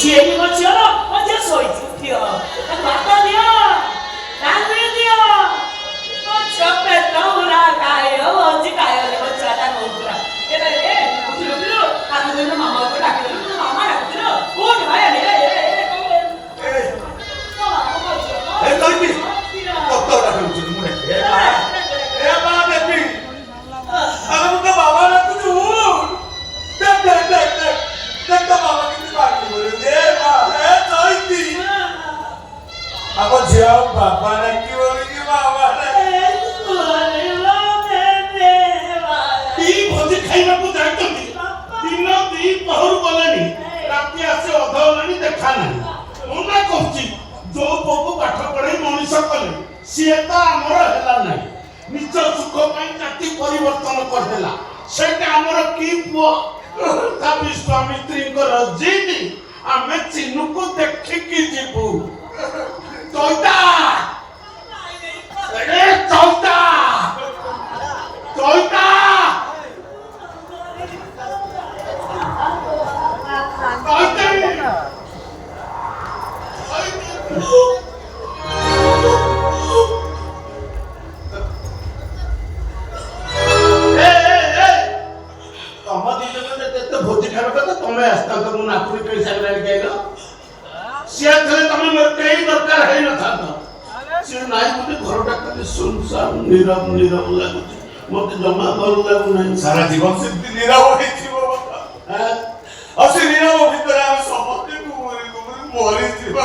ଝିଅଟି ମୋ ଝିଅର ମୋ ଝିଅ ଶୋଇଛି ଉଠିବ ଭାତ ଦିଅ ଡାଲି ଦିଅ ମୋ ଝିଅ ପେଟ ପୁରା ଖାଇବ ଭୋଜି ଖାଇବନି ମୋ ଛୁଆଟା କହୁଥିଲା ଏ ଉଠିଲୁ ହାତ ଧରିଲ ମାମା ଉପରେ ଡାକିଦେଲୁ ମାମା ଡାକୁଥିଲ କୋଉଠି ଭାଇ बाबा ने की बोली कि बाबा ने भोजी खाइबा को जाइतंती दिन दी पहर गलानी राती आसे अधलानी देखा नाही मुना कहची जो पोको पाठ पढाई मनुष्य कले सिएता हमर हेला नाही निज सुख पई जाति परिवर्तन कर देला सेटा हमर की पुओ ताबी स्वामी स्त्री को रजीनी आमे चिन्नु को देखि की जीबू चौथा अरे चौथा चौथा भोजी खाଇବା କଥା ତମେ ଆସିଥାନ୍ତ ମୁଁ ନାପୁରୀ ପଇସା ଲାଗି ଯାଇଲ ସିଏ ଥିଲେ ତମେ ମୋର କେହି ଦରକାର ହେଇ ନଥାନ୍ତ ସିଏ ନାହିଁ ବୋଲି ଘରଟା ଖାଲି ସୁନସାନ ନୀରବ ଲାଗୁଛି ମତେ ଜମା ଭଲ ଲାଗୁନାହିଁ ସାରା ଜୀବନ ସେମିତି ନୀରବ ହେଇଥିବ ଆଉ ସେ ନୀରବ ଭିତରେ ଆମେ ସମସ୍ତେ ମରିଯିବା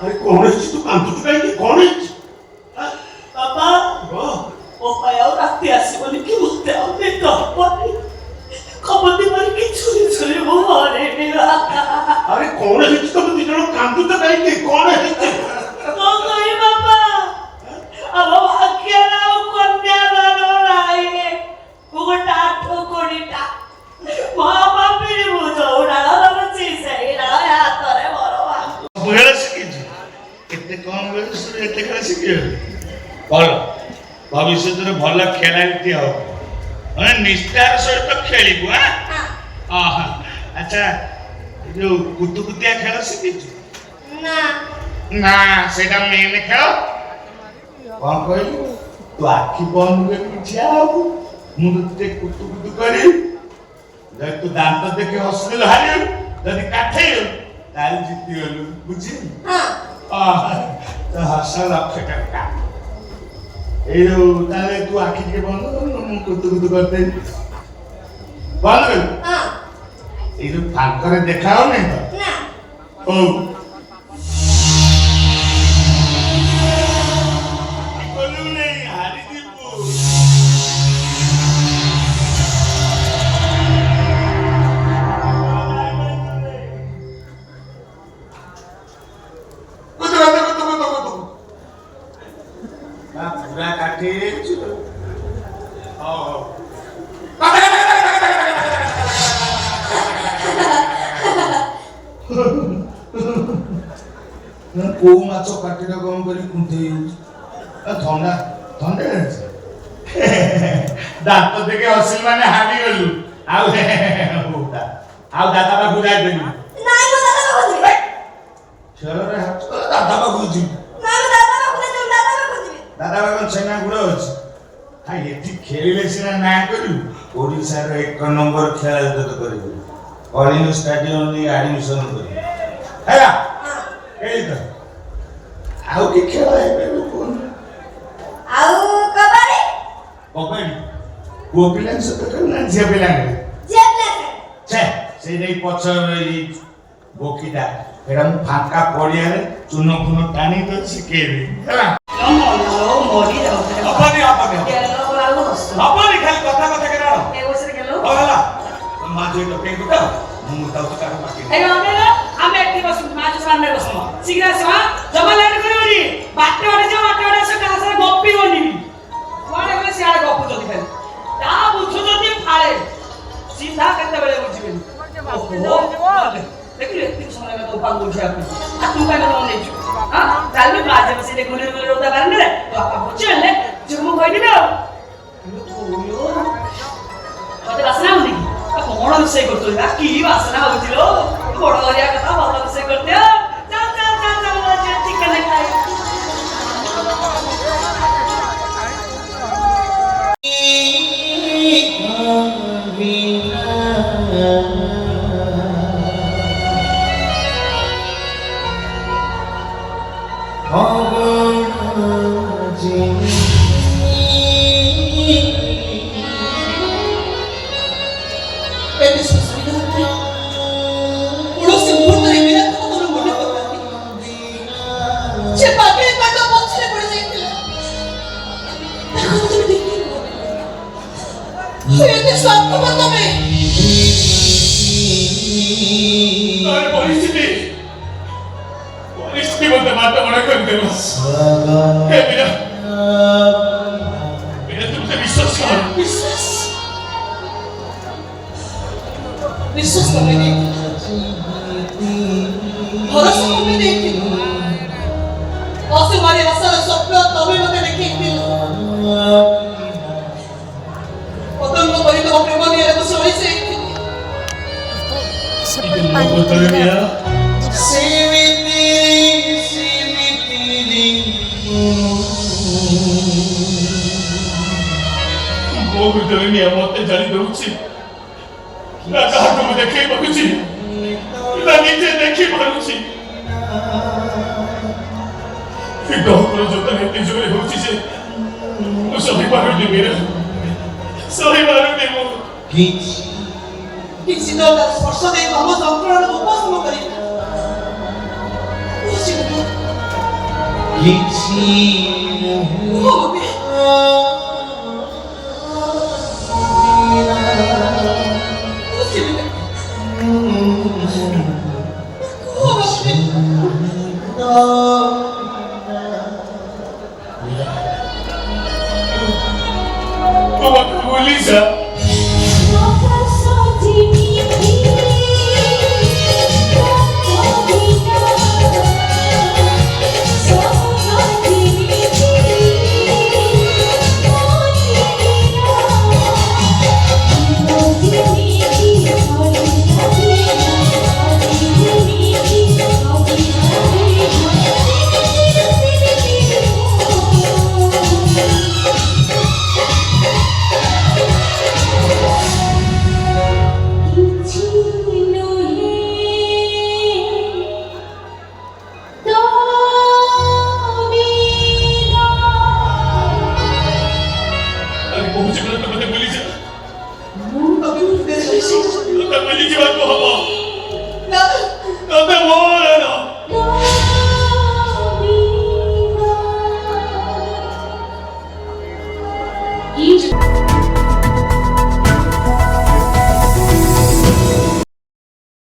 ଆରେ କଣ ହେଇଛି ତୁ କାନ୍ଦୁଛୁ କାହିଁକି କଣ ହେଇଛି ବାବା ମୋ ପାଇଁ ଆଉ ରାତି ଆସିବନି କି ମତେ ଆଉ ନିଦ ହବନି କବତି ମାରିକି ଛୁରୀ ମୁଁ ମରିବି ଆରେ କଣ ହେଇଛି ତମେ ଦି ଜଣ କାନ୍ଦୁଛ କାହିଁକି କଣ ହେଇଛି କଣ କହି ବାବା ଆମ ଭାଗ୍ୟରେ ଆଉ କନ୍ୟା ଦାନ ନାହିଁ ଗୋଟେ 8 କୋଡ଼ିଟା ମା ବାପିରି ମୁଁ ଯୋଉଡାଳ ଧରୁଛି ସେଇଡାଳ ହାତରେ ମୋର ବୁହେଳ ଶିଖିଛୁ କେତେ କମ ବୟସରୁ ଏତେ ଖେଳ ଶିଖିଗଲି ଭଲ ଭବିଷ୍ୟତରେ ଭଲ ଖେଳାଳିଟିଏ ହବ ମାନେ ନିଷ୍ଠାର ସହିତ ଖେଳିବୁ ଆଚ୍ଛା ଯୋଉ କୁତୁକୁତିଆ ଖେଳ ଶିଖିଛୁ ନା ସେଇଟା ମେନ୍ ଖେଳ କଣ କହିଲୁ ତୁ ଆଖି ବନ୍ଦ କରିକି ଠିଆ ହବୁ ମୁଁ ତତେ କୁତୁକୁତୁ କରିବି ଯଦି ତୁ ଦାନ୍ତ ଦେଖି ହସିଦେଲୁ ହାରିବୁ ଯଦି କାଠେଇଲୁ ତାହେଲେ ଜିତିଗଲୁ ବୁଝିଲୁ ତ ହସ ଲକ୍ଷ ଟଙ୍କା এই তাহলে তুই আখি থেকে বন্ধ কর ମୁଁ কুতু করতেই বন্ধ কর এই যে ফাঁকরে দেখাও না না ও বলু নেই হারি দিব पूरा काटे को माछ काटी कम कर थंडा थंडा दांत देखे हसिल माने हारी गलु आउ दादा बाबू जाई देलु नाइ मो दादा बाबू जी चलरे हाथ दादा बाबू जी दादा बाबा सेना गुड़ अच्छे हाँ ये खेलिले सीना ना करू ओडिशार 1 नंबर खेला तो करिबो कलिंग स्टेडियम नी एडमिशन करी हैला एई तो आउ की खेला है कोन आउ कबड्डी को पिलान से तो ना जे पिलान छे से नहीं पछर बोकीटा एडा मु फाका पड़िया रे चुनो खुनो टानी तो सिकेबी हैला मोरी अपनी गेलो लागो अपनी खाली कथा कथा केना ए ओसरे गेलो होला माजे तो पेंगु तो मु तो कारो बाकी ए गमेला हम एठी बस माजे सामने बस शीघ्र से जमा लाइन करिवनी बाटे वाटे से कहा से गप्पी बनी कोने कोने सियार गप्पू जदी खाली ता बुझो जदी फाळे सीधा केते बेले बुझिबेनी देखिले एती समय में तो पांगो छिया आ तू का न नहीं छु हां चालू बाजे बसे दे गुले गुले रोदा बारने रे तो आपा बुझले जो मु कहि दिबे मते वासना होनी कोण विषय करतो की वासना होतिलो बड गरिया कथा আর পরিস্থিতি বলতে মাথা মনে করে দেব মীরা তুমি তো বিশ্বাস করো विश्वास करने नहीं भरोसा करने नहीं आसे मारे रास्ता स्वप्न तबे मते देखी पतंग को तो प्रेम नहीं है तो सोई से वो गुजरे नहीं मते जानी दउची ना काहको मैं देखी पारुची ना नीचे देखी पारुची डॉक्टर जो तक इतनी जोरे होची से वो सभी पारुटी मेरे सभी पारुटी वो किसी तो स्पर्श दे हम संपूर्ण उपवास करी Lisa. Egypt.